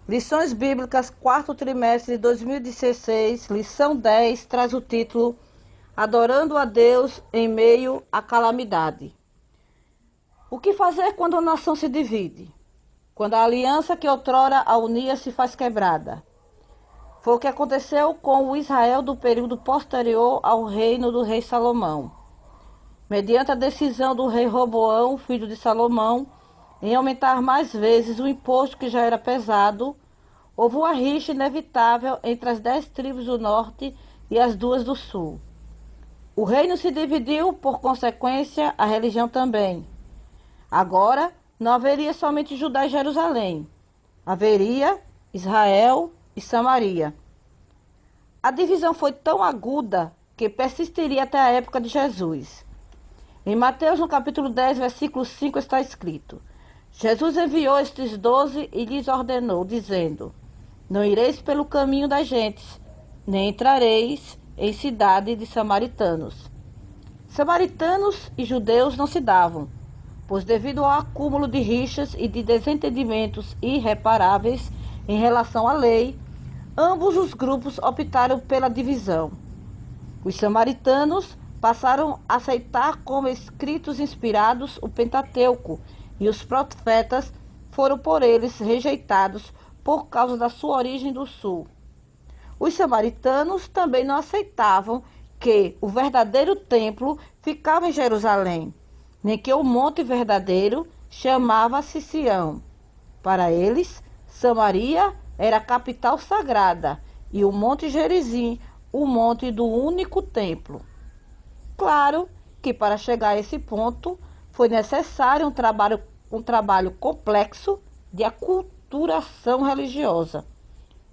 Lições Bíblicas, quarto trimestre de 2016, lição 10, traz o título Adorando a Deus em meio à calamidade. O que fazer quando a nação se divide? Quando a aliança que outrora a unia se faz quebrada? Foi o que aconteceu com o Israel do período posterior ao reino do rei Salomão. Mediante a decisão do rei Roboão, filho de Salomão, em aumentar mais vezes o imposto que já era pesado, houve uma rixa inevitável entre as 10 tribos do norte e as 2 do sul. O reino se dividiu, por consequência, a religião também. Agora, não haveria somente Judá e Jerusalém. Haveria Israel e Samaria. A divisão foi tão aguda que persistiria até a época de Jesus. Em Mateus, no capítulo 10, versículo 5, está escrito: Jesus enviou estes 12 e lhes ordenou, dizendo: Não ireis pelo caminho das gentes, nem entrareis em cidade de samaritanos. Samaritanos e judeus não se davam, pois devido ao acúmulo de rixas e de desentendimentos irreparáveis em relação à lei, ambos os grupos optaram pela divisão. Os samaritanos passaram a aceitar como escritos inspirados o Pentateuco, e os profetas foram por eles rejeitados por causa da sua origem do sul. Os samaritanos também não aceitavam que o verdadeiro templo ficava em Jerusalém, nem que o monte verdadeiro chamava-se Sião. Para eles, Samaria era a capital sagrada e o monte Gerizim, o monte do único templo. Claro que para chegar a esse ponto foi necessário um trabalho complexo de aculturação religiosa.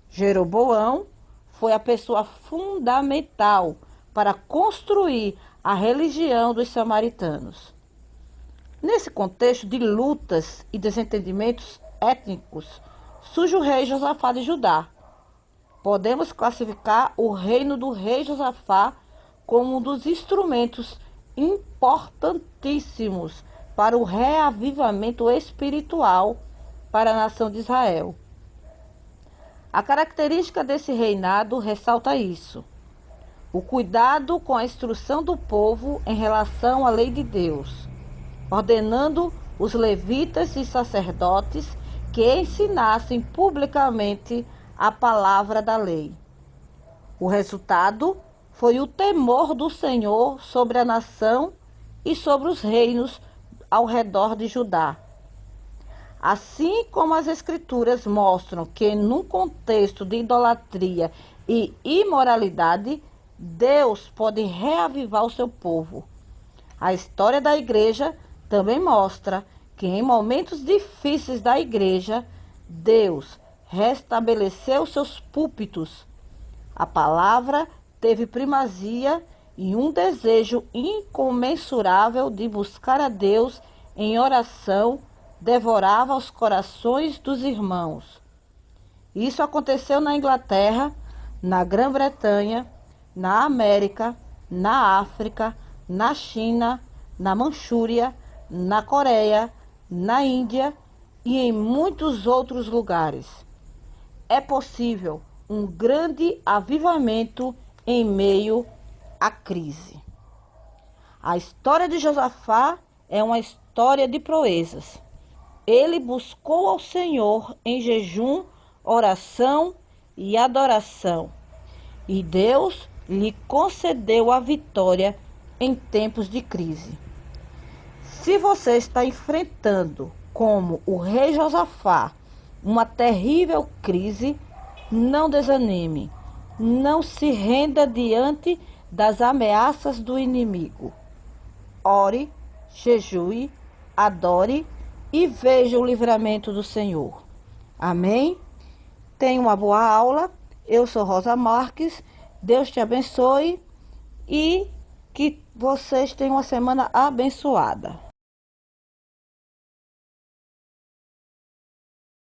Jeroboão foi a pessoa fundamental para construir a religião dos samaritanos. Nesse contexto de lutas e desentendimentos étnicos, surge o rei Josafá de Judá. Podemos classificar o reino do rei Josafá como um dos instrumentos importantíssimos para o reavivamento espiritual para a nação de Israel. A característica desse reinado ressalta isso: o cuidado com a instrução do povo em relação à lei de Deus, ordenando os levitas e sacerdotes que ensinassem publicamente a palavra da lei. O resultado foi o temor do Senhor sobre a nação e sobre os reinos ao redor de Judá. Assim como as Escrituras mostram que, num contexto de idolatria e imoralidade, Deus pode reavivar o seu povo. A história da igreja também mostra que, em momentos difíceis da igreja, Deus restabeleceu seus púlpitos. A palavra teve primazia e um desejo incomensurável de buscar a Deus em oração devorava os corações dos irmãos. Isso aconteceu na Inglaterra, na Grã-Bretanha, na América, na África, na China, na Manchúria, na Coreia, na Índia e em muitos outros lugares. É possível um grande avivamento em meio à crise. A história de Josafá é uma história de proezas. Ele buscou ao Senhor em jejum, oração e adoração, e Deus lhe concedeu a vitória em tempos de crise. Se você está enfrentando, como o rei Josafá, uma terrível crise, não desanime, não se renda diante das ameaças do inimigo. Ore, jejue, adore e veja o livramento do Senhor. Amém? Tenha uma boa aula. Eu sou Rosa Marques. Deus te abençoe e que vocês tenham uma semana abençoada.